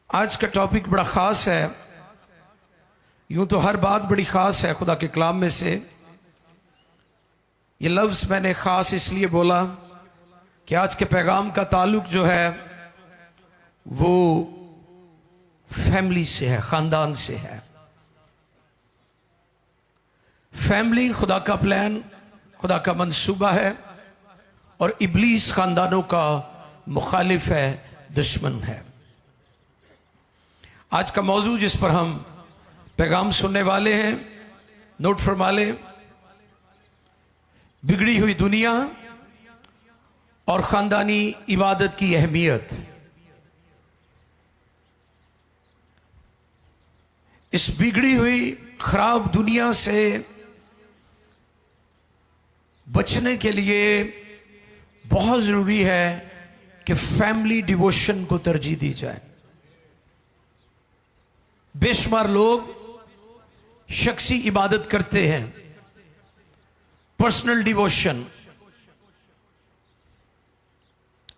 आज का टॉपिक बड़ा ख़ास है। यूं तो हर बात बड़ी ख़ास है खुदा के कलाम में से। ये लफ्ज़ मैंने ख़ास इसलिए बोला कि आज के पैगाम का ताल्लुक जो है वो फैमिली से है, ख़ानदान से है। फैमिली खुदा का प्लान, खुदा का मंसूबा है और इब्लीस ख़ानदानों का मुखालिफ है, दुश्मन है। आज का मौजू जिस पर हम पैगाम सुनने वाले हैं, नोट फरमा लें, बिगड़ी हुई दुनिया और ख़ानदानी इबादत की अहमियत। इस बिगड़ी हुई खराब दुनिया से बचने के लिए बहुत ज़रूरी है कि फैमिली डिवोशन को तरजीह दी जाए। बेशुमार लोग शख्सी इबादत करते हैं, पर्सनल डिवोशन।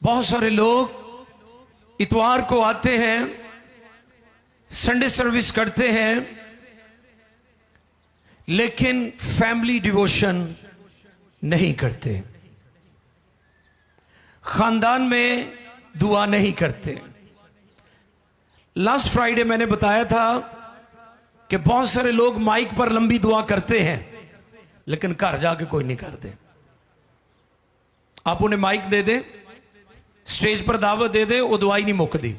बहुत सारे लोग इतवार को आते हैं, संडे सर्विस करते हैं, लेकिन फैमिली डिवोशन नहीं करते, खानदान में दुआ नहीं करते। लास्ट फ्राइडे मैंने बताया था कि बहुत सारे लोग माइक पर लंबी दुआ करते हैं लेकिन घर जाके कोई नहीं करते। आप उन्हें माइक दे दें, स्टेज पर दावत दे दें, वो दुआ ही नहीं मुकदी।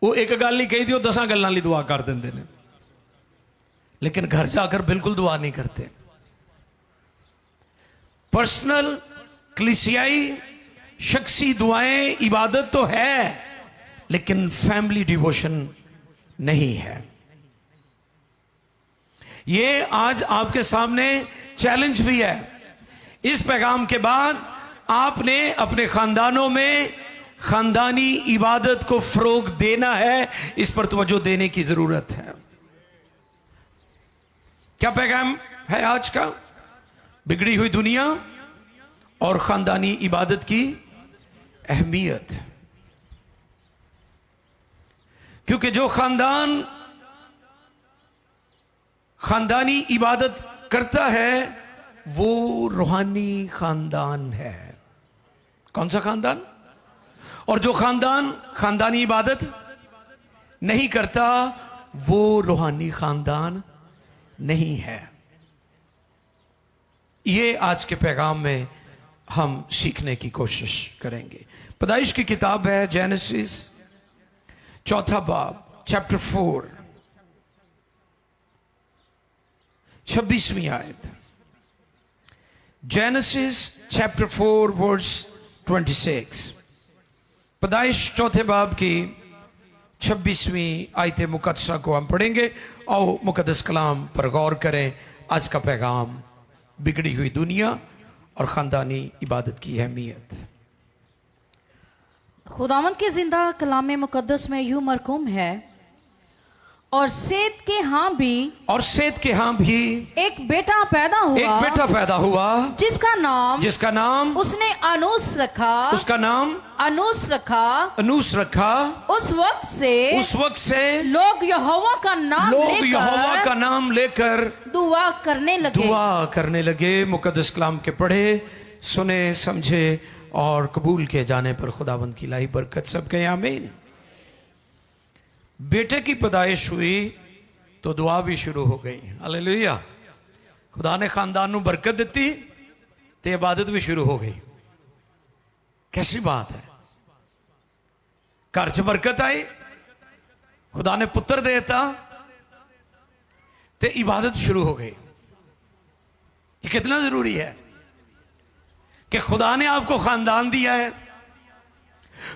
वो एक गल नहीं कही दी, वो 10 गल्लां लई दुआ कर देंगे ने, लेकिन घर जाकर बिल्कुल दुआ नहीं करते। पर्सनल कलीसियाई शख्सी दुआएं इबादत तो है, लेकिन फैमिली डिवोशन नहीं है। ये आज आपके सामने चैलेंज भी है। इस पैगाम के बाद आपने अपने खानदानों में खानदानी इबादत को फरोग देना है, इस पर तवज्जो देने की जरूरत है। क्या पैगाम है आज का? बिगड़ी हुई दुनिया और खानदानी इबादत की अहमियत। क्योंकि जो खानदानी इबादत करता है वो रूहानी खानदान है। कौन सा खानदान? और जो खानदानी इबादत नहीं करता वो रूहानी खानदान नहीं है। ये आज के पैगाम में हम सीखने की कोशिश करेंगे। पैदाइश की किताब है जेनेसिस, 4 बाब, चैप्टर 4, 26वीं आयत। Genesis chapter 4 verse 26। पैदाइश 4 बाब की 26वीं आयत मुकद्दसा को हम पढ़ेंगे। आओ मुकद्दस कलाम पर गौर करें। आज का पैगाम बिगड़ी हुई दुनिया और खानदानी इबादत की अहमियत। खुदावंद के जिंदा कलाम मुकद्दस में यूं मरकूम है, और सेत के हाँ भी एक बेटा पैदा हुआ जिसका नाम उसने अनूस रखा। उस वक्त से लोग यहोवा का नाम लेकर दुआ करने लगे। मुकद्दस कलाम के पढ़े, सुने, समझे और कबूल किए जाने पर खुदावंद की इलाही बरकत सब कहें आमीन। बेटे की पैदाइश हुई तो दुआ भी शुरू हो गई। हालेलुया। खुदा ने खानदान को बरकत दी तो इबादत भी शुरू हो गई। कैसी बात है। घर च बरकत आई, खुदा ने पुत्र देता तो इबादत शुरू हो गई। ये कितना जरूरी है कि खुदा ने आपको खानदान दिया है,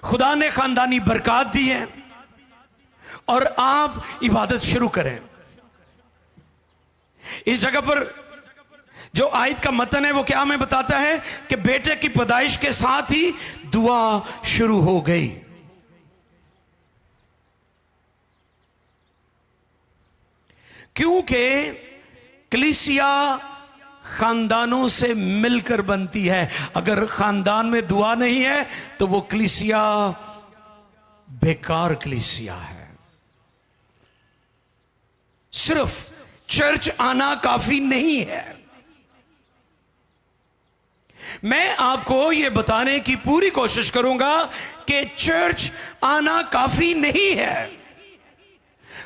खुदा ने खानदानी बरकत दी है और आप इबादत शुरू करें। इस जगह पर जो आयत का मतन है वो क्या हमें बताता है कि बेटे की पैदाइश के साथ ही दुआ शुरू हो गई। क्योंकि कलीसिया खानदानों से मिलकर बनती है। अगर खानदान में दुआ नहीं है तो वो कलीसिया बेकार कलीसिया है। सिर्फ चर्च आना काफी नहीं है। मैं आपको यह बताने की पूरी कोशिश करूंगा कि चर्च आना काफी नहीं है।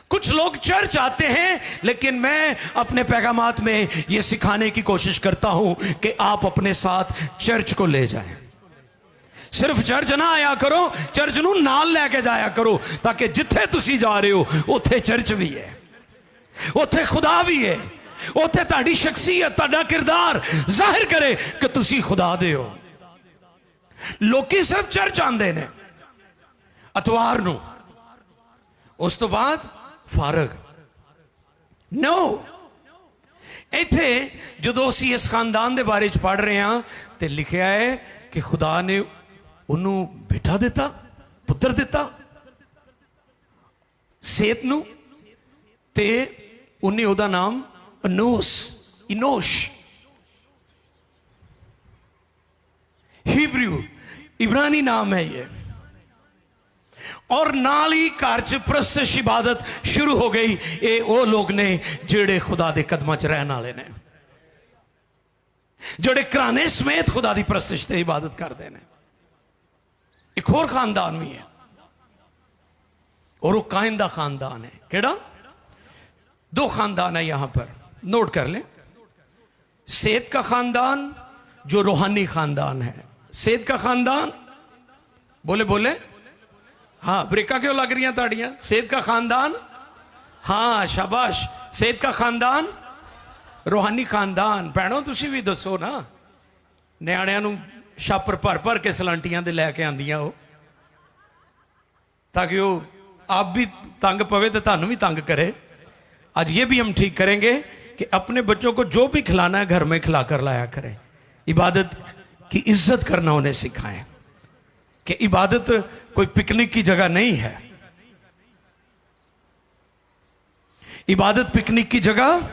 कुछ लोग चर्च आते हैं, लेकिन मैं अपने पैगामात में यह सिखाने की कोशिश करता हूं कि आप अपने साथ चर्च को ले जाएं। सिर्फ चर्च ना आया करो, चर्च नूं नाल लेके जाया करो, ताकि जिथे तुसी जा रहे हो उत्थे चर्च भी है, उत्थे खुदा भी है, उत्थे तुहाडी शख्सियत, तुहाडा किरदार जाहिर करे कि तुसी खुदा दे हो। लोकी सिर्फ चर्च आंदे ने अतवार नूं, उस तो बाद फारग। नो, इत्थे जदों असीं इस खानदान दे बारे च पढ़ रहे हैं तो लिखिया है कि खुदा ने उन्होंने बेटा दिता, पुत्र दिता सेत नूं, ते उन्हें उहदा नाम इनोश हिब्रू इब्रानी नाम है ये। और नाल ही घर च प्रस्तश इबादत शुरू हो गई। ये वो लोग ने जेड़े खुदा दे कदमां च रहने वाले ने, जेड़े घराने समेत खुदा दी प्रस्तश ते इबादत करते हैं। एक और खानदान भी है, और वो काइन दा खानदान है। केड़ा? दो खानदान है यहां पर, नोट कर लें। सेत का खानदान जो रूहानी खानदान है। सेत का खानदान, बोले बोले, हाँ ब्रेका क्यों लग रही हैं ताड़ियां? सेत का खानदान, हाँ शाबाश। सेत का खानदान रूहानी खानदान। भैनों तुसी भी दसो ना, न्याणियां नूं छापर भर भर के सलांटियां दे लैके आंदियां हो, ताकि वो आप भी तंग पवे तो तुहानूं भी तंग करे। आज ये भी हम ठीक करेंगे कि अपने बच्चों को जो भी खिलाना है घर में खिला कर लाया करें। इबादत की इज्जत करना उन्हें सिखाएं कि इबादत कोई पिकनिक की जगह नहीं है। इबादत पिकनिक की जगह,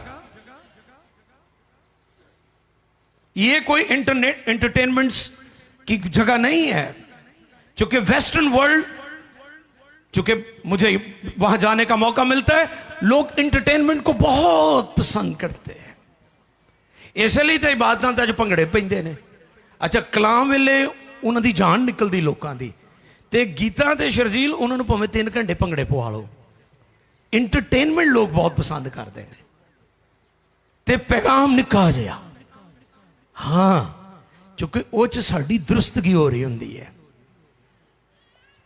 ये कोई इंटरनेट एंटरटेनमेंट्स की जगह नहीं है। चूंकि वेस्टर्न वर्ल्ड, चूंकि मुझे वहां जाने का मौका मिलता है, लोग इंटरटेनमेंट को बहुत पसंद करते हैं। इसलिए तो इबादतां ते भंगड़े पैंदे ने। अच्छा, कलाम वेले उन्हां दी जान निकलदी लोकां दी, ते गीतां ते शरजील उन्हां नूं भावें 3 घंटे भंगड़े पवा लो। इंटरटेनमेंट लोग बहुत पसंद करते हैं, ते पैगाम निक्का जिहा, हाँ, क्योंकि वो च साडी दुरुस्तगी हो रही होंदी है।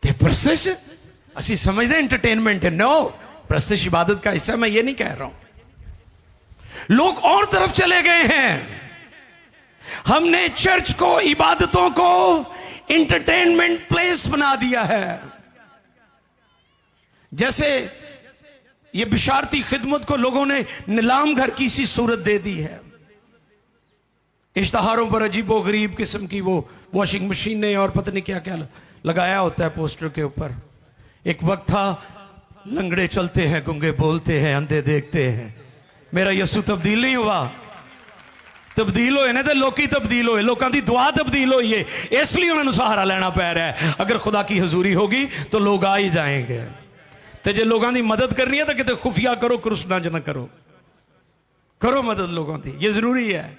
ते प्रस्तश असी समझते इंटरटेनमेंट है। नो, प्रस्तश इबादत का हिस्सा, मैं ये नहीं कह रहा हूं। लोग और तरफ चले गए हैं। हमने चर्च को, इबादतों को एंटरटेनमेंट प्लेस बना दिया है। जैसे ये बिशारती खिदमत को लोगों ने नीलाम घर की सी सूरत दे दी है। इश्तहारों पर अजीबो गरीब किस्म की वो वॉशिंग मशीनें और पता नहीं क्या क्या लगाया होता है पोस्टर के ऊपर। एक वक्त था लंगड़े चलते हैं, गूंगे बोलते हैं, अंधे देखते हैं। मेरा यसू तब्दील नहीं हुआ। तब्दील होए ने तो लोग तब्दील होए, लोगों की दुआ तब्दील हुई है, इसलिए उन्होंने सहारा लेना पै रहा है। अगर खुदा की हजूरी होगी तो लोग आ ही जाएंगे। तो जो लोगों की मदद करनी है तो कितने खुफिया करो, क्रुसना ज ना करो, करो मदद लोगों की, ये जरूरी है,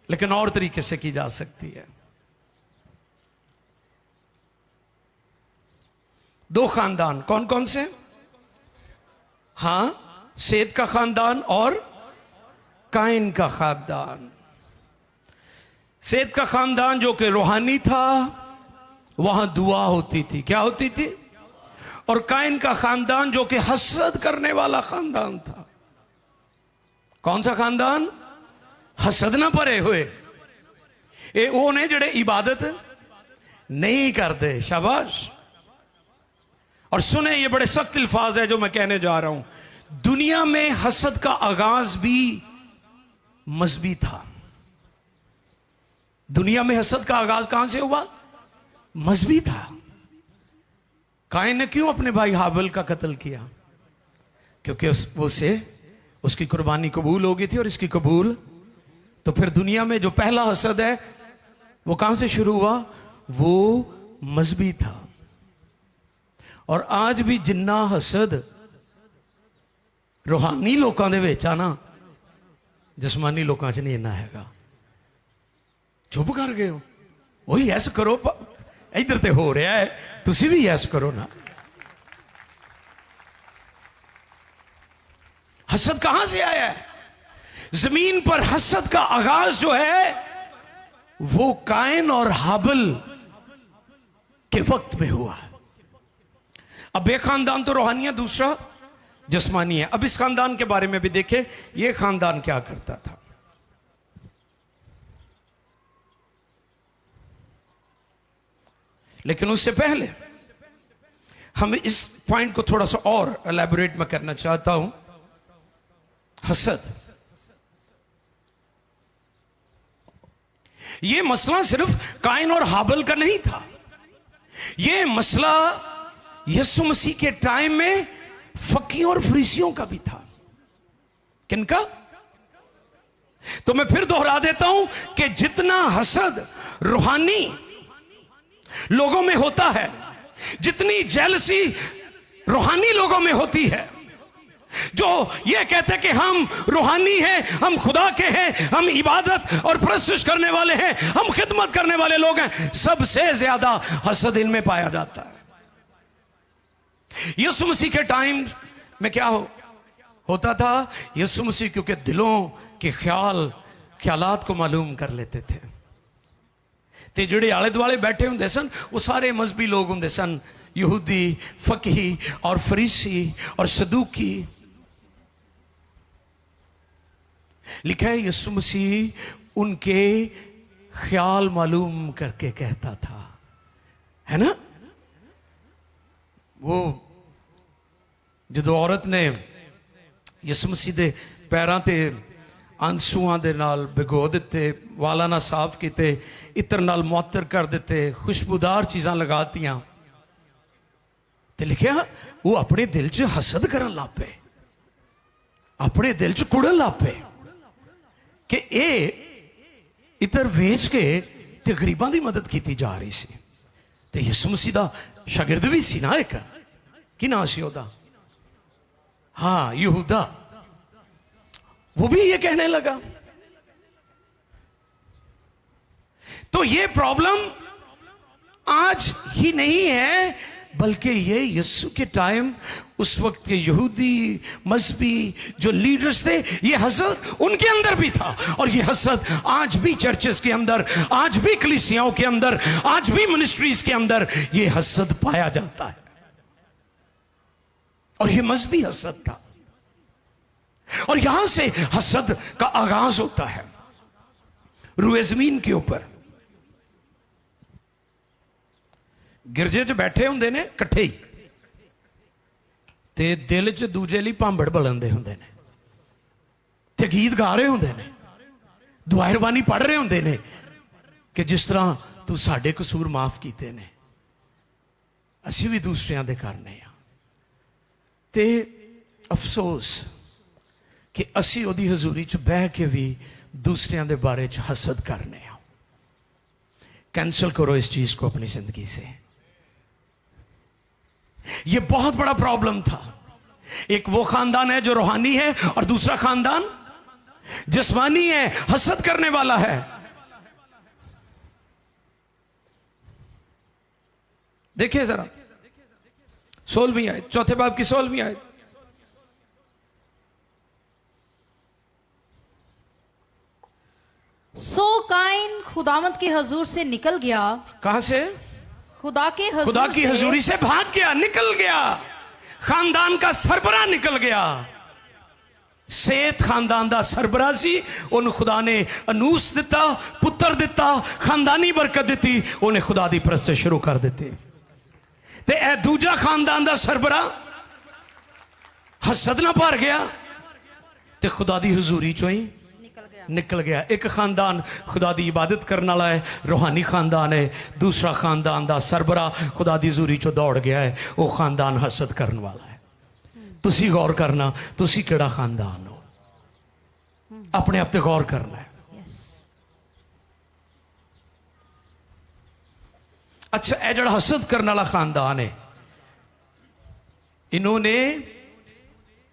लेकिन और तरीके से की जा सकती है। दो खानदान कौन कौन से? हाँ, सेत का खानदान और काइन का खानदान। सेत का खानदान जो कि रूहानी था, वहां दुआ होती थी। क्या होती थी? और काइन का खानदान जो कि हसद करने वाला खानदान था। कौन सा खानदान? हसद ना भरे हुए। ये वो ने जेड़े इबादत नहीं करते। शाबाश। और सुने, ये बड़े सख्त अल्फाज है जो मैं कहने जा रहा हूं। दुनिया में हसद का आगाज भी मजहबी था। दुनिया में हसद का आगाज कहां से हुआ? मजहबी था। काइन ने क्यों अपने भाई हाबिल का कत्ल किया? क्योंकि उसकी कुर्बानी कबूल हो गई थी और इसकी कबूल। तो फिर दुनिया में जो पहला हसद है वो कहां से शुरू हुआ? वो मजहबी था। और आज भी जिन्ना हसद रूहानी लोगों के विच आ ना, जिसमानी लोगों च नहीं इन्ना हैगा। चुप कर गए हो, वही यस करो, इधर ते हो रहा है, तुसी भी यस करो ना। हसद कहां से आया है? जमीन पर हसद का आगाज जो है वो कायन और हाबिल के वक्त में हुआ है। अब एक खानदान तो रूहानी है, दूसरा जिस्मानी है। अब इस खानदान के बारे में भी देखें, यह खानदान क्या करता था। लेकिन उससे पहले हम इस पॉइंट को थोड़ा सा और एलैबोरेट में करना चाहता हूं। हसद, यह मसला सिर्फ कायन और हाबिल का नहीं था, यह मसला यीशु मसीह के टाइम में फकीर और फरीसियों का भी था। किनका? तो मैं फिर दोहरा देता हूं कि जितना हसद रूहानी लोगों में होता है, जितनी जेलसी रूहानी लोगों में होती है, जो ये कहते हैं कि हम रूहानी हैं, हम खुदा के हैं, हम इबादत और प्रस्तुत करने वाले हैं, हम खिदमत करने वाले लोग हैं, सबसे ज्यादा हसद इनमें पाया जाता है। यीशु मसीह के टाइम में क्या होता था? यीशु मसीह क्योंकि दिलों के ख्यालात को मालूम कर लेते थे, ते जिहड़े आले दुआले बैठे होंदे सन वो सारे मजहबी लोग होंदे सन, यहूदी, फकीही और फरीसी और सदूकी। लिखा है यीशु मसीह उनके ख्याल मालूम करके कहता था, है ना? वो जो औरत ने यीशु मसीह दे पैरां ते आंसुआं दे नाल भिगो दिते, वाला ना साफ किते, इत्र नाल मुअत्तर कर दिते, खुशबूदार चीज़ां लगातियां, ते लिखिया वो अपने दिल च हसद करन लग पे, अपने दिल च कुड़न लग पे कि ये इत्र वेच के ते गरीबां दी मदद की जा रही सी। ते यीशु मसीह दा शागिर्द भी सी ना एक, कि ना सी ओदा? हाँ, यहूदा। वो भी ये कहने लगा। तो ये प्रॉब्लम आज ही नहीं है, बल्कि ये यीशु के टाइम उस वक्त के यहूदी मजहबी जो लीडर्स थे, ये हसद उनके अंदर भी था। और ये हसद आज भी चर्चेस के अंदर, आज भी कलीसियाओं के अंदर, आज भी मिनिस्ट्रीज के अंदर ये हसद पाया जाता है। और ये मजहबी हसद था, और यहां से हसद का आगाज होता है रूए जमीन के ऊपर। गिरजे च बैठे होंदे ने कट्ठे ही, ते दिल च दूजे लिए भांबड़ बलंदे होंदे ने, ते गीत गा रहे होंदे ने, दुआ रबानी पढ़ रहे होंदे ने कि जिस तरह तू साडे कसूर माफ कीते ने, असीं भी दूसरियां दे करने आ। ते अफसोस कि असी ओदी हजूरी च बह के भी दूसरियां दे बारे च हसद करने आ। कैंसल करो इस चीज को अपनी जिंदगी से। यह बहुत बड़ा प्रॉब्लम था। एक वो खानदान है जो रूहानी है, और दूसरा खानदान जिस्मानी है, हसद करने वाला है। देखिए जरा 16वीं आयत, चौथे बाब की 16वीं आयत। सो काइन खुदावंद के हजूर से निकल गया। कहां से? खुदा की हजूरी से भाग गया, निकल गया। खानदान का सरबरा निकल गया। सेत खानदान का सरबरा सी, उन्हें खुदा ने अनूस दिता, पुत्र दिता, खानदानी बरकत दी, उन्हें खुदा दी परस्त शुरू कर दी। ते ए दूजा खानदान का सरबरा हसद ना भर गया, ते खुदा दी हजूरी चो ही निकल गया। एक खानदान खुदा दी इबादत करने वाला है, रूहानी खानदान है। दूसरा खानदान दा सरबरा खुदा दी हजूरी चो दौड़ गया है, वो खानदान हसद करने वाला है। तुसी गौर करना, तुसी केड़ा खानदान हो, अपने आप ते गौर करना है। अच्छा, यह जड़ा हसद करने वाला खानदान है, इन्होंने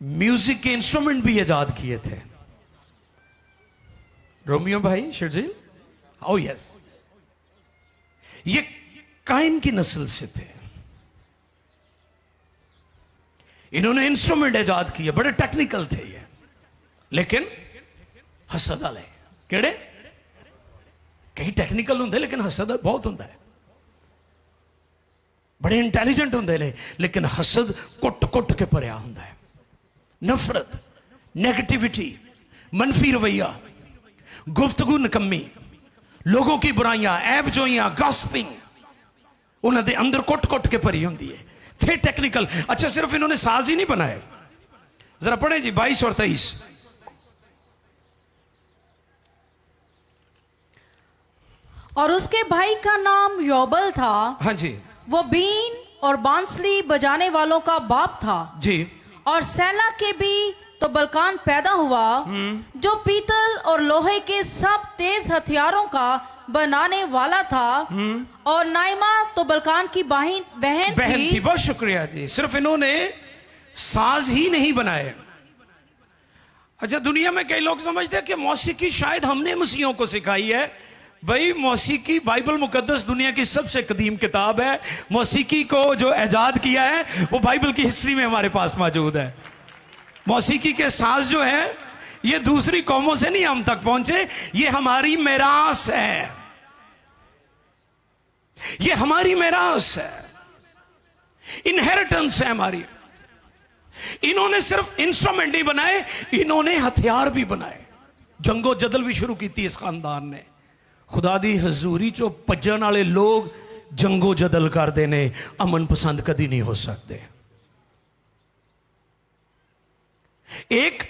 म्यूजिक के इंस्ट्रूमेंट भी इजाद किए थे। रोमियो भाई शर्जील, ओ यस, ये काइन की नस्ल से थे। इन्होंने इंस्ट्रूमेंट इजाद किए, बड़े टेक्निकल थे ये, लेकिन हसद वाले केड़े, कई टेक्निकल होंगे लेकिन हसद बहुत होंगे, बड़े इंटेलिजेंट होंगे लेकिन हसद कुट कुट के भरिया होंगे है। नफरत, नेगेटिविटी, मनफी रवैया, गुफ्तगू नकम्मी, लोगों की बुराइयां, ऐब जोइयां, गॉसिपिंग उन्होंने अंदर कुट कुट के भरी होंगी है। थे टेक्निकल। अच्छा, सिर्फ इन्होंने साज ही नहीं बनाए, जरा पढ़े जी 22 और 23। और उसके भाई का नाम योबल था। हाँ जी। वो बीन और बांसुरी बजाने वालों का बाप था जी। और सैला के भी तो बलकान पैदा हुआ, जो पीतल और लोहे के सब तेज हथियारों का बनाने वाला था। और नाइमा तो बलकान की बहन थी। बहुत शुक्रिया जी। सिर्फ इन्होंने साज ही नहीं बनाए। अच्छा, दुनिया में कई लोग समझते हैं कि मौसीकी शायद हमने मसीहों को सिखाई है। भाई, मौसीकी बाइबल मुकद्दस दुनिया की सबसे कदीम किताब है। मौसीकी को जो इजाद किया है वो बाइबल की हिस्ट्री में हमारे पास मौजूद है। मौसीकी के साज जो है ये दूसरी कौमों से नहीं हम तक पहुंचे, ये हमारी मेरास है, ये हमारी मेरास है, इनहेरिटेंस है हमारी। इन्होंने सिर्फ इंस्ट्रूमेंट नहीं बनाए, इन्होंने हथियार भी बनाए। जंगो जदल भी शुरू की थी इस खानदान ने। खुदा दी हजूरी चो भजन वाले लोग जंगो जदल करते ने, अमन पसंद कदी नहीं हो सकते। एक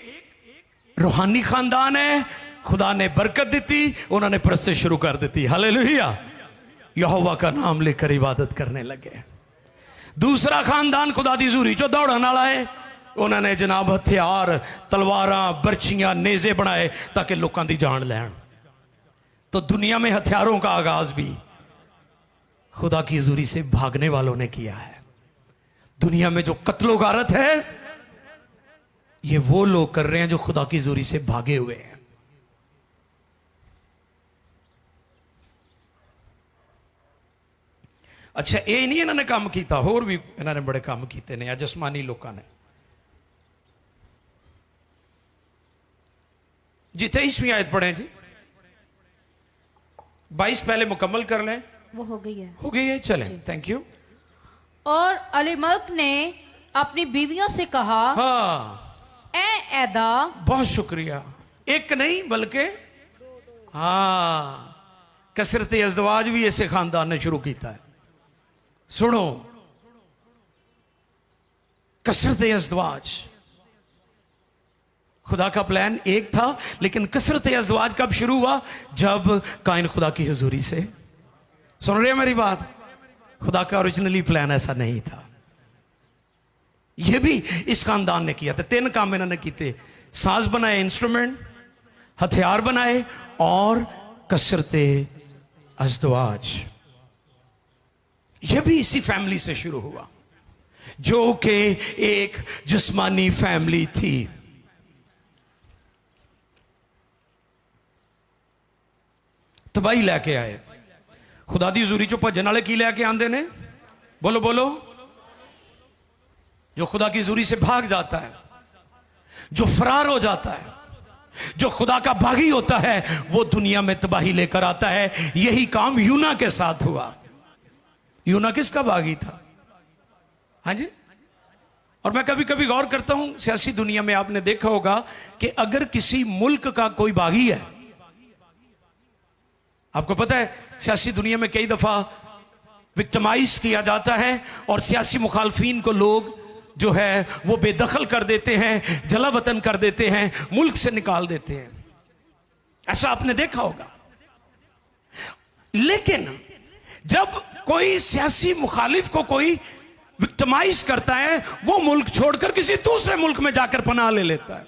रूहानी खानदान है, खुदा ने बरकत दी, उन्होंने परस्ते शुरू कर दी। हालेलुया, यहोवा का नाम लेकर इबादत करने लगे। दूसरा खानदान खुदा दी हजूरी चो दौड़न वाला है, उन्होंने जनाब हथियार, तलवारां, बर्छियां, नेजे बनाए ताकि लोगों की जान लैन। तो दुनिया में हथियारों का आगाज भी खुदा की हजूरी से भागने वालों ने किया है। दुनिया में जो कत्लो गारत है ये वो लोग कर रहे हैं जो खुदा की हजूरी से भागे हुए हैं। अच्छा, ये नहीं इन्होंने काम किया, होर भी इन्होंने बड़े काम किए ने जस्मानी लोगों ने। जी 23वीं आयत पढ़े जी, 22 पहले मुकम्मल कर लें। वो हो गई है, हो गई है, चलें, थैंक यू। और अलीमल्क ने अपनी बीवियों से कहा, हाँ, एदा, बहुत शुक्रिया, एक नहीं बल्कि हाँ, कसरत अज़दवाज भी ऐसे खानदान ने शुरू किया है। सुनो, कसरत अज़दवाज, खुदा का प्लान एक था, लेकिन कसरत अज़दवाज कब शुरू हुआ? जब काइन खुदा की हुजूरी से, सुन रहे हैं मेरी बात? खुदा का ओरिजिनली प्लान ऐसा नहीं था। यह भी इस खानदान ने किया था। 3 काम इन्होंने किए, साज बनाए, इंस्ट्रूमेंट, हथियार बनाए और कसरत अज़दवाज। यह भी इसी फैमिली से शुरू हुआ जो कि एक जिस्मानी फैमिली थी। तबाही लैके आए। खुदा दी हजूरी चो भजन वाले की लैके आंदे ने? बोलो बोलो। जो खुदा की हजूरी से भाग जाता है, जो फरार हो जाता है, जो खुदा का बागी होता है, वो दुनिया में तबाही लेकर आता है। यही काम यूना के साथ हुआ। यूना किसका बागी था? हाँ जी। और मैं कभी कभी गौर करता हूं, सियासी दुनिया में आपने देखा होगा कि अगर किसी मुल्क का कोई बागी है, आपको पता है सियासी दुनिया में कई दफा विक्टिमाइज किया जाता है और सियासी मुखालफीन को लोग जो है वो बेदखल कर देते हैं, जला वतन कर देते हैं, मुल्क से निकाल देते हैं। ऐसा आपने देखा होगा। लेकिन जब कोई सियासी मुखालिफ को कोई विक्टिमाइज करता है, वो मुल्क छोड़कर किसी दूसरे मुल्क में जाकर पनाह ले लेता है।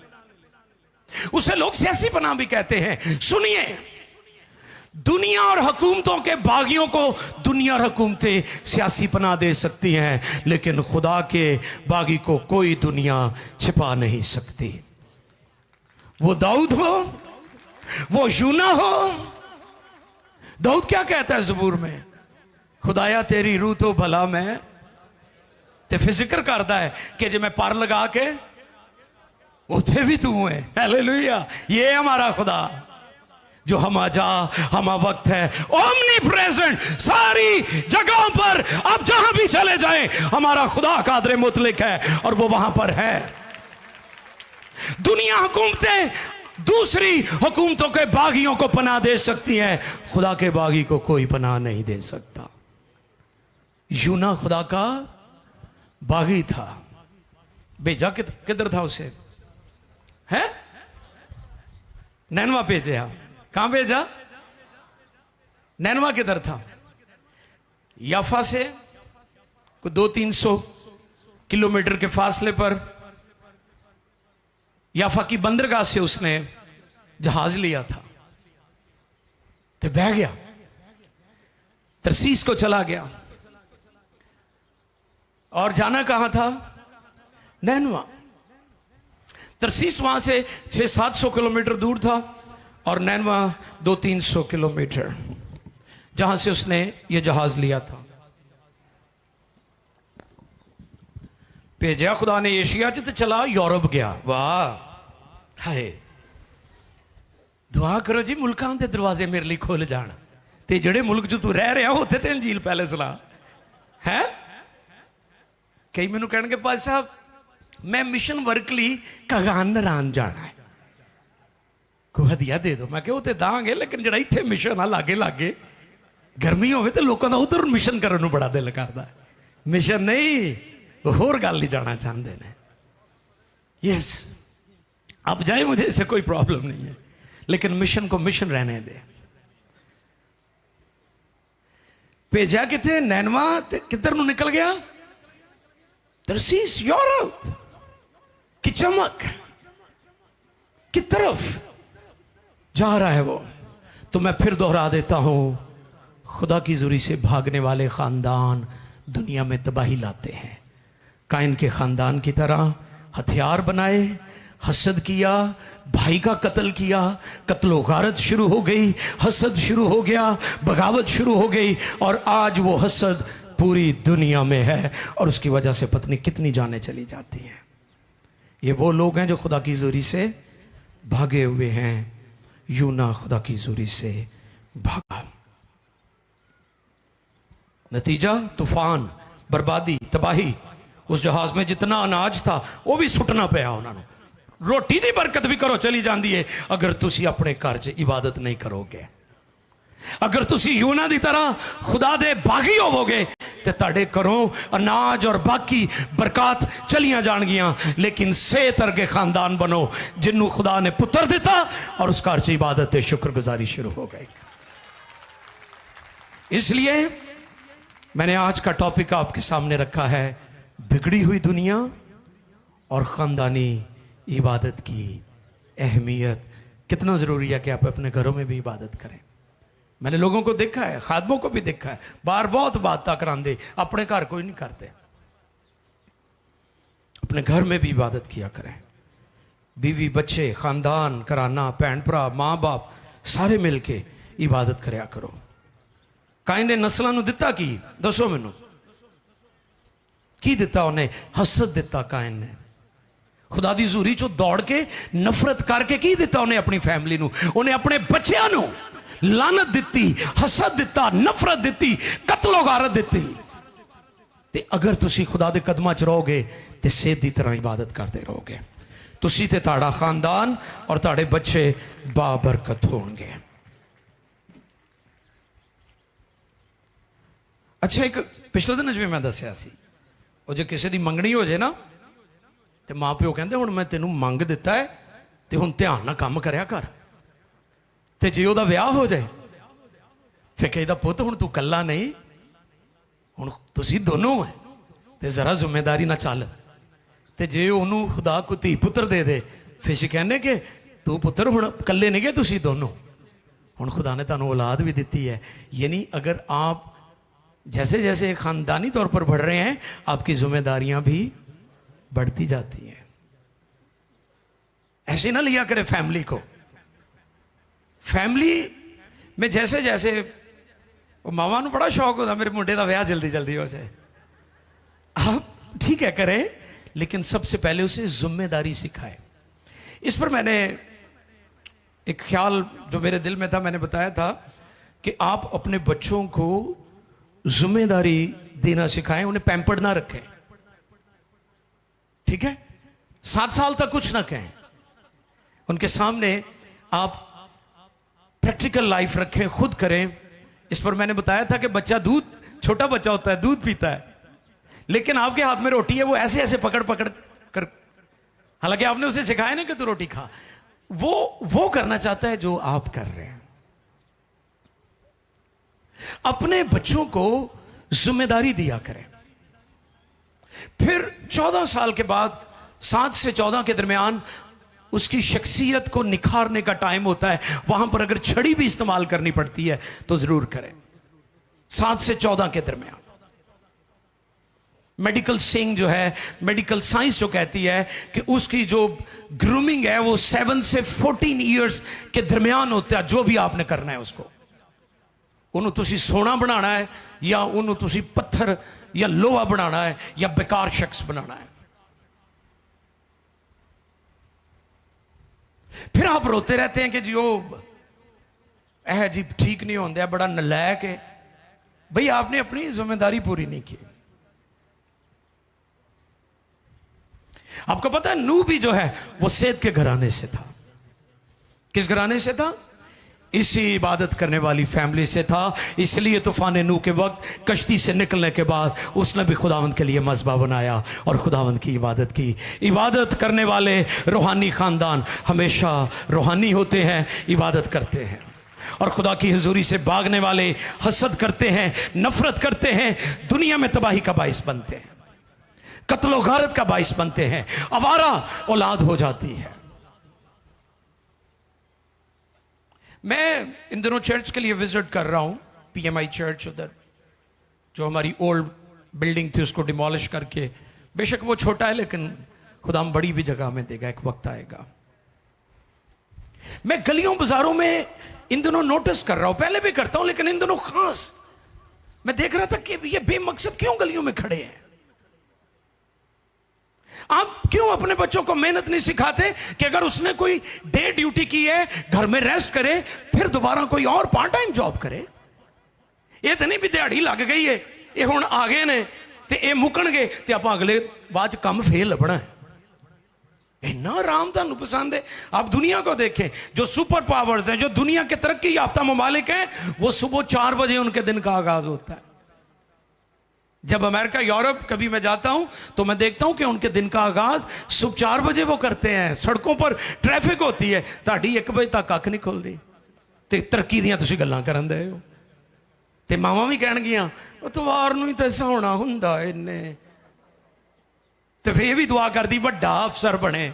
उसे लोग सियासी पनाह भी कहते हैं। सुनिए, दुनिया और हुकूमतों के बागियों को दुनिया और हुकूमतें सियासी पनाह दे सकती हैं, लेकिन खुदा के बागी को कोई दुनिया छिपा नहीं सकती। वो दाऊद हो, वो यूना हो। दाऊद क्या कहता है ज़बूर में? खुदाया तेरी रूह तो भला मैं ते फिक्र करता है कि जो मैं पर लगा के उथे भी तू है। हालेलुया। ये हमारा खुदा जो हम आजा हम वक्त है, ओमनी प्रेजेंट, सारी जगहों पर आप जहां भी चले जाएं हमारा खुदा कादर मुतलक है और वो वहां पर है। दुनिया हुकूमतें दूसरी हुकूमतों के बागियों को पनाह दे सकती हैं, खुदा के बागी को कोई पनाह नहीं दे सकता। यूना खुदा का बागी था, भेजा किधर था उसे? है नैनवा भेजा। कहां भेजा? नैनवा किधर था? याफा से कोई 200-300 किलोमीटर के फासले पर याफा की बंदरगाह से उसने जहाज लिया था, तो बह गया, तरसीस को चला गया। और जाना कहां था? नैनवा। तरसीस वहां से 600-700 किलोमीटर दूर था और नैनवा 200-300 किलोमीटर, जहां से उसने यह जहाज लिया था। भेजा खुदा ने एशिया च, तो चला यूरोप गया। वाह हाय, दुआ करो जी मुल्कां दे दरवाजे मेरे लिए खुल जान, ते जेड़े मुल्क जो तू रह रहा उत्थे ते अंजील पहले सला है। कई मैनू कहणगे पाज साहब मैं मिशन वर्क ली कगान नरान जाना है, को हदिया दे दो। मैं कहते दांगे, लेकिन जरा इत्थे मिशन आ लागे लागे गर्मी होवे तो लोगों का उधर मिशन करने बड़ा दिल करता है। मिशन नहीं, होर गल नहीं जाना चाहते हैं। यस आप जाए, मुझे इससे कोई प्रॉब्लम नहीं है, लेकिन मिशन को मिशन रहने दे। भेजा कितने? नैनवा। किधर नु निकल गया? तरसीस, यूरोप की चमक की तरफ जा रहा है वो। तो मैं फिर दोहरा देता हूं, खुदा की जुरी से भागने वाले खानदान दुनिया में तबाही लाते हैं। काइन के खानदान की तरह हथियार बनाए, हसद किया, भाई का कत्ल किया, कत्लो गारत शुरू हो गई, हसद शुरू हो गया, बगावत शुरू हो गई, और आज वो हसद पूरी दुनिया में है और उसकी वजह से पत्नी कितनी जानें चली जाती हैं। ये वो लोग हैं जो खुदा की जुरी से भागे हुए हैं। यूना खुदा की जुरी से भागा, नतीजा तूफान, बर्बादी, तबाही। उस जहाज में जितना अनाज था वो भी सुटना पिया उन्होंने। रोटी की बरकत भी करो चली जाती है अगर तुसी अपने घर च इबादत नहीं करोगे। अगर तुसी यूना की तरह खुदा दे बागी होवोगे तो ताड़े घरों अनाज और बाकी बरकत चलियां जाणगियां, लेकिन सेहत अर्गे खानदान बनो जिन्नू खुदा ने पुत्र दिता और उस घर च इबादत ते शुक्रगुजारी शुरू हो गई। इसलिए मैंने आज का टॉपिक आपके सामने रखा है, बिगड़ी हुई दुनिया और खानदानी इबादत की अहमियत। कितना ज़रूरी है कि आप अपने घरों में भी इबादत करें। मैंने लोगों को देखा है, खादमों को भी देखा है, बाहर बहुत बात करांदे, अपने घर कोई नहीं करते। अपने घर में भी इबादत किया करें। बीवी बच्चे खानदान कराना, भैन भरा माँ बाप सारे मिलके इबादत करया करो। काइन ने नस्लों को दिता की? दसो मैनू की दिता? उन्हें हसद दिता। काइन ने खुदा दी हज़ूरी चो दौड़ के नफरत करके की दिता? उन्हें अपनी फैमिली नू, उन्हें अपने बच्चों नू लानत दिती, हसद दिता, नफरत दिती, कत्लो गारत दिती। ते अगर तुसी खुदा दे कदमां च रहोगे तो सेहत की तरह इबादत करते रहोगे, तुसी ते ताड़ा खानदान और ताड़े बच्चे बाबरकत होंगे। अच्छा, एक पिछले दिन जिवें मैं दसिया सी, वो जो किसी की मंगनी हो जाए ना तो माँ प्यो कहते हुण मैं तेनों मंग दिता है तो हुण ध्यान ना काम करया कर। तो जे ਉਹਦਾ ਵਿਆਹ हो जाए फिर कहता पुत हुण तू कल्ला नहीं, हुण तुसी दोनों है तो जरा जिम्मेदारी ना चल। तो जे ਉਹਨੂੰ खुदा को धी पुत्र दे दे फिर कहने कि तू पुत्र हुण कल्ले नहीं गए तुसी दोनों, हुण खुदा ने तुहानूं औलाद भी दी है, यानी अगर आप जैसे जैसे खानदानी तौर पर बढ़ रहे हैं आपकी जिम्मेदारियां भी बढ़ती जाती हैं। ऐसे ना लिया करे फैमिली को। फैमिली में जैसे जैसे मावा नूं बड़ा शौक होता मेरे मुंडे का विआह जल्दी जल्दी हो जाए, आप ठीक है करें, लेकिन सबसे पहले उसे जिम्मेदारी सिखाए। इस पर मैंने एक ख्याल जो मेरे दिल में था, मैंने बताया था कि आप अपने बच्चों को जिम्मेदारी देना सिखाएं, उन्हें पैम्पर्ड ना रखें, ठीक है। 7 साल तक कुछ ना कहें, उनके सामने आप प्रैक्टिकल लाइफ रखें, खुद करें। इस पर मैंने बताया था कि बच्चा दूध, छोटा बच्चा होता है, दूध पीता है, लेकिन आपके हाथ में रोटी है, वो ऐसे ऐसे पकड़ पकड़ कर, हालांकि आपने उसे सिखाया ना कि तू रोटी खा, वो करना चाहता है जो आप कर रहे हैं। अपने बच्चों को जिम्मेदारी दिया करें। फिर 14 साल के बाद, 7 से 14 के दरमियान उसकी शख्सियत को निखारने का टाइम होता है। वहां पर अगर छड़ी भी इस्तेमाल करनी पड़ती है तो जरूर करें। 7 से 14 के दरमियान मेडिकल सेइंग जो है, मेडिकल साइंस जो कहती है कि उसकी जो ग्रूमिंग है वो 7 से 14 ईयर्स के दरमियान होता है। जो भी आपने करना है उसको, उन्होंने तुसी सोना बनाना है या उन्होंने तुसी पत्थर या लोहा बनाना है या बेकार शख्स बनाना है। फिर आप रोते रहते हैं कि जी वो जी ठीक नहीं होता, बड़ा नलायक है। भाई आपने अपनी जिम्मेदारी पूरी नहीं की। आपको पता है नूह भी जो है वो सेत के घराने से था। किस घराने से था? इसी इबादत करने वाली फैमिली से था। इसलिए तूफान नूह के वक्त कश्ती से निकलने के बाद उसने भी खुदावंद के लिए मज़बा बनाया और खुदावंद की इबादत की। इबादत करने वाले रूहानी खानदान हमेशा रूहानी होते हैं, इबादत करते हैं। और खुदा की हुजूरी से भागने वाले हसद करते हैं, नफरत करते हैं, दुनिया में तबाही का बाइस बनते हैं, कत्लो गारत का बाइस बनते हैं, आवारा औलाद हो जाती है। मैं इन दिनों चर्च के लिए विजिट कर रहा हूं, पीएमआई चर्च, उधर जो हमारी ओल्ड बिल्डिंग थी उसको डिमोलिश करके, बेशक वो छोटा है लेकिन खुदा हम बड़ी भी जगह में देगा, एक वक्त आएगा। मैं गलियों बाजारों में इन दिनों नोटिस कर रहा हूं, पहले भी करता हूं लेकिन इन दिनों खास मैं देख रहा था कि ये बेमकसद क्यों गलियों में खड़े हैं। आप क्यों अपने बच्चों को मेहनत नहीं सिखाते कि अगर उसने कोई डे ड्यूटी की है घर में रेस्ट करे, फिर दोबारा कोई और पार्ट टाइम जॉब करे। ये तो नहीं भी दिहाड़ी लग गई है, ये हुण आ गए ने ते ये मुकणगे ते आपां अगले बाद काम फेल लभना है। इतना आराम तुहानू पसंद है? आप दुनिया को देखें, जो सुपर पावर्स हैं, जो दुनिया के तरक्की याफ्ता ममालिक हैं, वो सुबह 4 बजे उनके दिन का आगाज होता है। जब अमेरिका, यूरोप कभी मैं जाता हूं तो मैं देखता हूं कि उनके दिन का आगाज सुबह 4 बजे वो करते हैं। सड़कों पर ट्रैफिक होती है, ताड़ी 1 बजे तक अख नहीं खुलती ते तरक्की दियां तुसीं गल्लां करन दे हो। ते मावां भी कहणगियां इतवार नूं ही तो ऐसा होना हुंदा इन्ने, तो फिर भी दुआ करती वड्डा अफसर बने,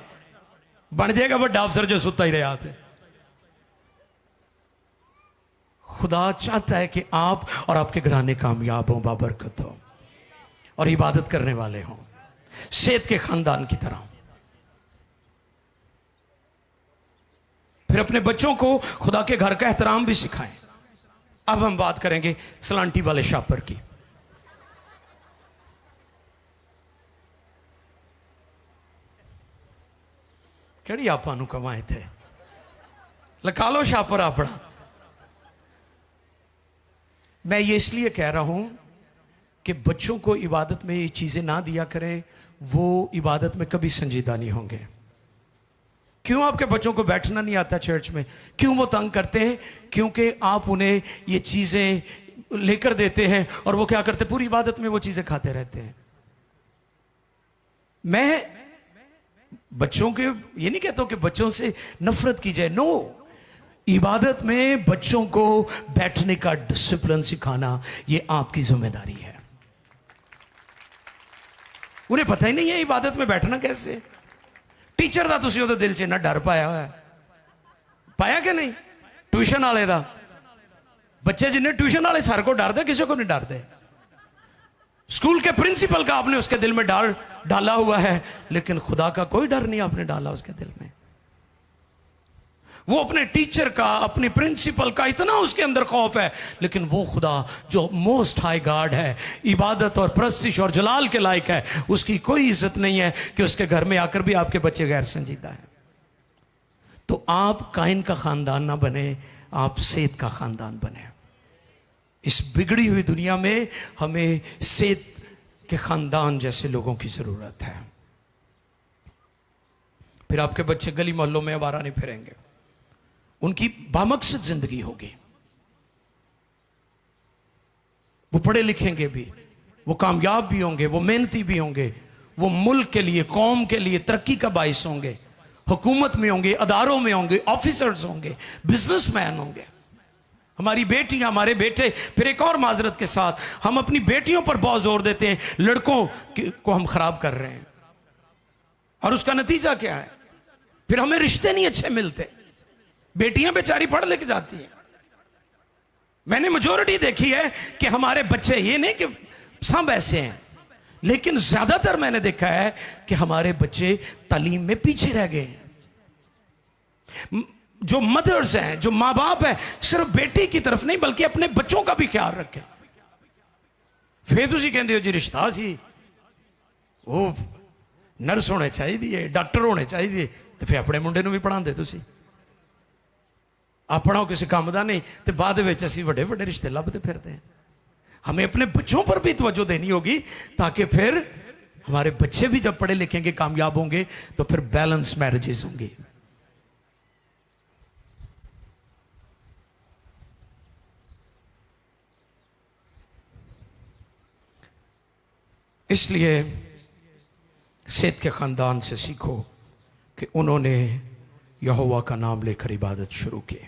बन जाएगा वड्डा अफसर जो सुता ही रहा थे। खुदा चाहता है कि आप और आपके घराने कामयाब हों, बाबरकत हो और इबादत करने वाले हों, सेत के खानदान की तरह। फिर अपने बच्चों को खुदा के घर का एहतराम भी सिखाएं। अब हम बात करेंगे सलांटी वाले शापर की। केड़ी आपा नूं कमाए थे, लगा लो शापर अपना। मैं ये इसलिए कह रहा हूं कि बच्चों को इबादत में ये चीजें ना दिया करें, वो इबादत में कभी संजीदा नहीं होंगे। क्यों आपके बच्चों को बैठना नहीं आता चर्च में? क्यों वो तंग करते हैं? क्योंकि आप उन्हें ये चीजें लेकर देते हैं और वो क्या करते, पूरी इबादत में वो चीजें खाते रहते हैं। मैं बच्चों के ये नहीं कहता हूं कि बच्चों से नफरत की जाए, नो। इबादत में बच्चों को बैठने का डिसिप्लिन सिखाना ये आपकी जिम्मेदारी है। उन्हें पता ही नहीं है इबादत में बैठना कैसे। टीचर का तुसी उहदे दिल च इन्ना डर पाया हुआ है, पाया कि नहीं? ट्यूशन वाले का बच्चे जिन्हें ट्यूशन वाले सर को डरते, किसी को नहीं डरते। स्कूल के प्रिंसिपल का आपने उसके दिल में डाला हुआ है, लेकिन खुदा का कोई डर नहीं आपने डाला उसके दिल में। वो अपने टीचर का, अपनी प्रिंसिपल का इतना उसके अंदर खौफ है, लेकिन वो खुदा जो मोस्ट हाई गॉड है, इबादत और प्रस्तिश और जलाल के लायक है, उसकी कोई इज्जत नहीं है कि उसके घर में आकर भी आपके बच्चे गैर संजीदा हैं। तो आप काइन का खानदान ना बने, आप सेत का खानदान बने। इस बिगड़ी हुई दुनिया में हमें सेत के खानदान जैसे लोगों की जरूरत है। फिर आपके बच्चे गली मोहल्लों में आवारा नहीं फिरेंगे, उनकी बामकसद जिंदगी होगी। वो पढ़े लिखेंगे भी, वो कामयाब भी होंगे, वो मेहनती भी होंगे, वो मुल्क के लिए, कौम के लिए तरक्की का बाइस होंगे, हुकूमत में होंगे, अदारों में होंगे, ऑफिसर्स होंगे, बिजनेसमैन होंगे। हमारी बेटियां, हमारे बेटे, फिर एक और माजरत के साथ हम अपनी बेटियों पर बहुत जोर देते हैं, लड़कों को हम खराब कर रहे हैं, और उसका नतीजा क्या है? फिर हमें रिश्ते नहीं अच्छे मिलते। बेटियां बेचारी पढ़ लिख जाती हैं। मैंने मेजोरिटी देखी है कि हमारे बच्चे, ये नहीं कि सब ऐसे हैं, लेकिन ज्यादातर मैंने देखा है कि हमारे बच्चे तालीम में पीछे रह गए हैं। जो मदर्स हैं, जो माँ बाप हैं, सिर्फ बेटी की तरफ नहीं बल्कि अपने बच्चों का भी ख्याल रखें। फिर तुसी कहते हो जी रिश्ता सी वो नर्स होने चाहिए, डॉक्टर होने चाहिए, तो फिर अपने मुंडे भी पढ़ाते तुसी। अपना किसी काम का नहीं, तो बाद में असी बड़े बड़े रिश्ते लभते फिरते हैं। हमें अपने बच्चों पर भी तवज्जो देनी होगी, ताकि फिर हमारे बच्चे भी जब पढ़े लिखेंगे, कामयाब होंगे, तो फिर बैलेंस मैरिजेस होंगी। इसलिए सेत के खानदान से सीखो कि उन्होंने यहोवा का नाम लेकर इबादत शुरू की।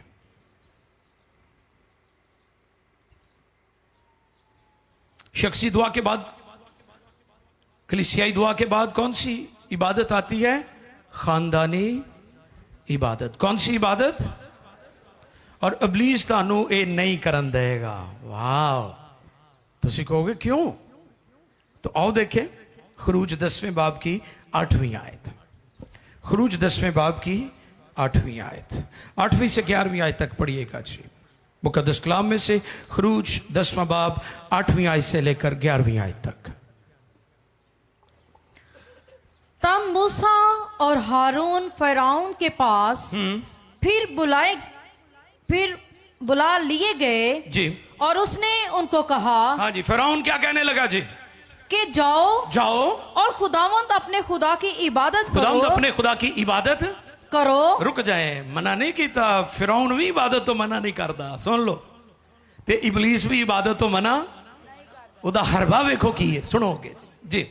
शख्सी दुआ के बाद, कलीसियाई दुआ के बाद कौन सी इबादत आती है? खानदानी इबादत। कौन सी इबादत? और इब्लीस तानू ये नहीं करन देगा। वाह! तुसी कहोगे क्यों? तो आओ देखें खरूज 10वें बाब की 8वीं आयत। खरूज 10वें बाब की 8वीं आयत, 8वीं से 11वीं आयत तक पढ़िएगा जी। मुकद्दस कलाम में से खरूज 10वां बाब 8वीं आयत से लेकर 11वीं आयत तक। तब मूसा और हारून फिरौन के पास फिर बुला लिए गए जी, और उसने उनको कहा, हाँ जी, फिरौन क्या कहने लगा जी? कि जाओ और खुदावंद अपने खुदा की इबादत करो। खुदावंद अपने खुदा की इबादत करो। रुक जाए, मना नहीं किया। फिरौन भी इबादत तो मना नहीं करता, सुन लो। ते इबलीस भी इबादत तो मना, उदा हरबा वेखो की है, सुनोगे जी।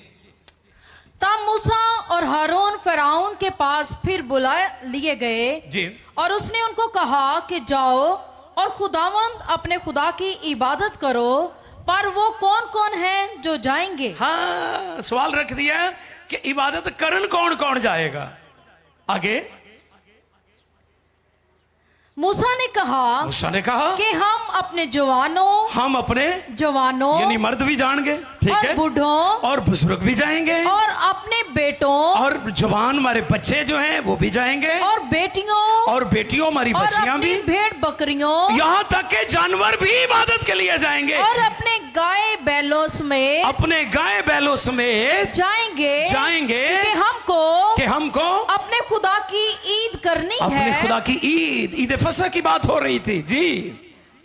तब मूसा और हारून फिरौन के पास फिर बुला लिए गए जी, और उसने उनको कहा कि जाओ और खुदावंद अपने खुदा की इबादत करो। पर वो कौन कौन है जो जाएंगे? हाँ, सवाल रख दिया कि इबादत करन कौन कौन जाएगा। आगे मूसा ने कहा कि हम अपने जवानों यानी मर्द भी जाएंगे, ठीक है, बूढ़ों और बुजुर्ग भी जाएंगे, और अपने बेटों और जवान हमारे बच्चे जो हैं वो भी जाएंगे, और बेटियों हमारी बच्चियां भी, भेड़ बकरियों, यहाँ तक के जानवर भी इबादत के लिए जाएंगे, और अपने गाय बैलों समेत जाएंगे कि हमको अपने खुदा की ईद करनी है। अपने खुदा की ईद फसह की बात हो रही थी जी।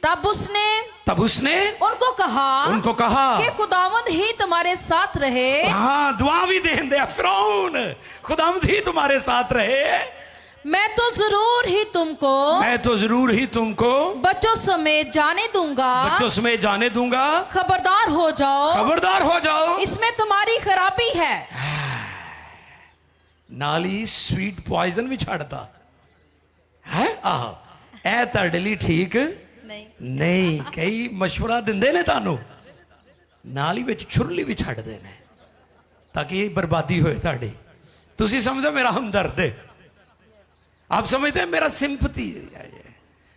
तब उसने उनको कहा कि खुदावंद ही तुम्हारे साथ रहे। हाँ, दुआ भी दे दिया फिरौन, खुदावंद ही तुम्हारे साथ रहे। मैं तो जरूर ही तुमको बच्चों समेत जाने दूंगा। खबरदार हो जाओ, इसमें तुम्हारी खराबी है। नाली स्वीट पॉइजन भी छाड़ता है। ए ਤੁਹਾਡੇ ਲਈ ठीक नहीं, कई मशवरा ਦਿੰਦੇ ਨੇ ਤੁਹਾਨੂੰ, ਨਾਲ ਹੀ ਵਿੱਚ ਛੁਰਲੀ ਵੀ ਛੱਡਦੇ ਨੇ ਤਾਂ ਕਿ बर्बादी ਹੋਏ ਤੁਹਾਡੀ। ਤੁਸੀਂ ਸਮਝੋ मेरा हमदर्द है, आप समझते हैं मेरा सिंपथी है।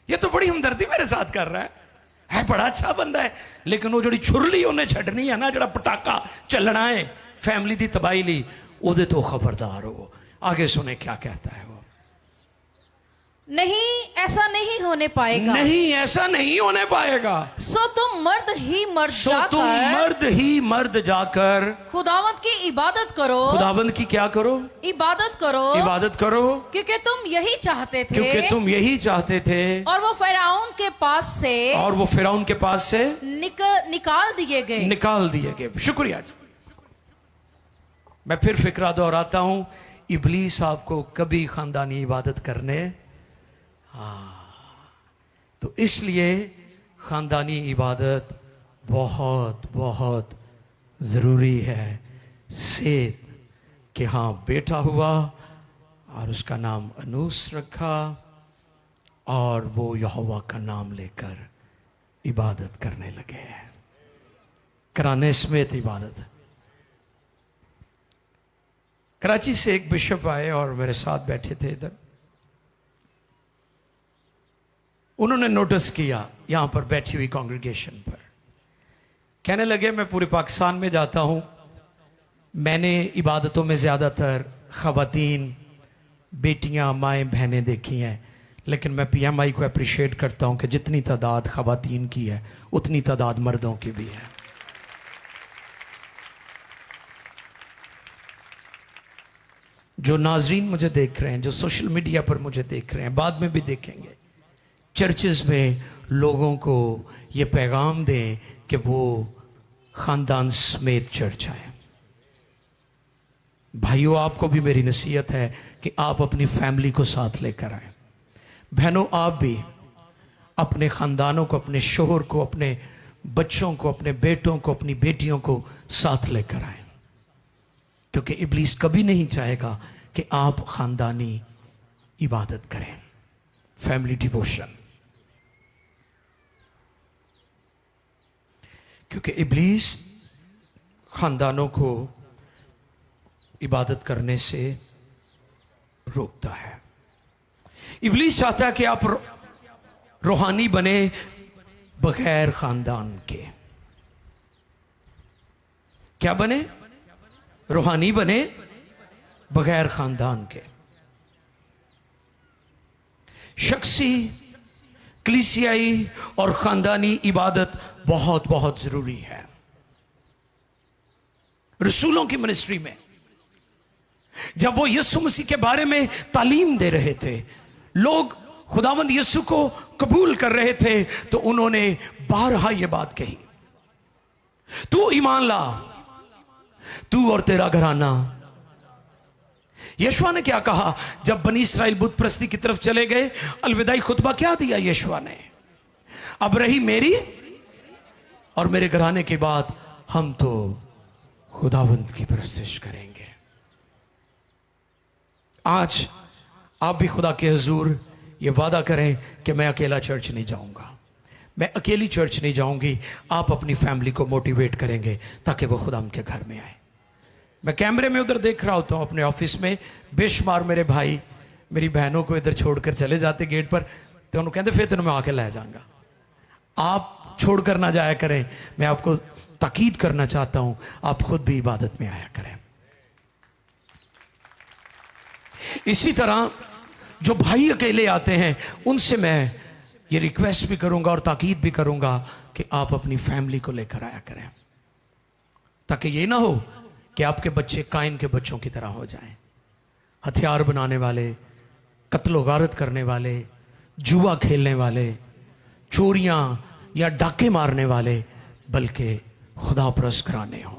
ये तो बड़ी हमदर्दी मेरे साथ कर रहा है बड़ा अच्छा बंदा है, लेकिन वो जड़ी छुरली उन्हें छड़नी है ना, जड़ा पटाका चलना है फैमिली की तबाही ली, ओदे तो खबरदार हो। आगे सुने क्या कहता है वो। नहीं, ऐसा नहीं होने पाएगा। नहीं, ऐसा नहीं होने पाएगा। सो तुम मर्द ही मर्द जाकर खुदावंद की इबादत करो। खुदावंद की क्या करो? इबादत करो। इबादत करो, क्योंकि तुम यही चाहते थे। और वो फिरौन के पास से निकाल दिए गए। शुक्रिया जी। मैं फिर फिक्रा दोहराता हूं, इब्लीस आपको कभी खानदानी इबादत करने, तो इसलिए खानदानी इबादत बहुत बहुत ज़रूरी है। सेत के हाँ बेटा हुआ और उसका नाम अनूस रखा, और वो यहोवा का नाम लेकर इबादत करने लगे, कराने समेत इबादत। कराची से एक बिशप आए और मेरे साथ बैठे थे इधर। उन्होंने नोटिस किया यहां पर बैठी हुई कांग्रेगेशन पर, कहने लगे मैं पूरे पाकिस्तान में जाता हूं, मैंने इबादतों में ज़्यादातर ख़वातीन, बेटियां, माएँ, बहनें देखी हैं, लेकिन मैं PMI को अप्रिशिएट करता हूं कि जितनी तादाद ख़वातीन की है उतनी तादाद मर्दों की भी है। जो नाजरीन मुझे देख रहे हैं, जो सोशल मीडिया पर मुझे देख रहे हैं, बाद में भी देखेंगे, चर्चेस में लोगों को ये पैगाम दें कि वो खानदान समेत चर्च आए। भाइयों, आपको भी मेरी नसीहत है कि आप अपनी फैमिली को साथ लेकर आए। बहनों, आप भी अपने खानदानों को, अपने शोहर को, अपने बच्चों को, अपने बेटों को, अपनी बेटियों को साथ लेकर आए, क्योंकि इब्लीस कभी नहीं चाहेगा कि आप खानदानी इबादत करें, फैमिली डिवोशन। क्योंकि इब्लीस खानदानों को इबादत करने से रोकता है। इब्लीस चाहता है कि आप रूहानी बने बगैर खानदान के। क्या बने? रूहानी बने बगैर खानदान के। शख्सी, कलीसियाई और खानदानी इबादत बहुत बहुत जरूरी है। रसूलों की मिनिस्ट्री में जब वो यीशु मसीह के बारे में तालीम दे रहे थे, लोग खुदावंद यीशु को कबूल कर रहे थे, तो उन्होंने बारहा ये बात कही, तू ईमान ला, तू और तेरा घराना। यीशुआ ने क्या कहा जब बनी इस्राएल बुत प्रस्ती की तरफ चले गए? अलविदाई खुतबा क्या दिया यीशुआ ने? अब रही मेरी और मेरे घराने के बाद हम तो खुदावंद की परस्तिश करेंगे। आज आप भी खुदा के हुजूर ये वादा करें कि मैं अकेला चर्च नहीं जाऊंगा, मैं अकेली चर्च नहीं जाऊंगी। आप अपनी फैमिली को मोटिवेट करेंगे ताकि वो खुदा के घर में आए। मैं कैमरे में उधर देख रहा होता हूँ अपने ऑफिस में, बेशुमार मेरे भाई मेरी बहनों को इधर छोड़कर चले जाते गेट पर, तो उन्होंने कहते फिर तेन मैं आके ले जाऊंगा। आप छोड़कर ना जाया करें। मैं आपको ताकीद करना चाहता हूं, आप खुद भी इबादत में आया करें। इसी तरह जो भाई अकेले आते हैं उनसे मैं ये रिक्वेस्ट भी करूंगा और ताकीद भी करूंगा कि आप अपनी फैमिली को लेकर आया करें, ताकि ये ना हो कि आपके बच्चे काइन के बच्चों की तरह हो जाएं, हथियार बनाने वाले, कत्लो गारत करने वाले, जुआ खेलने वाले, चोरियां या डाके मारने वाले, बल्कि खुदा परस्त कराने हो।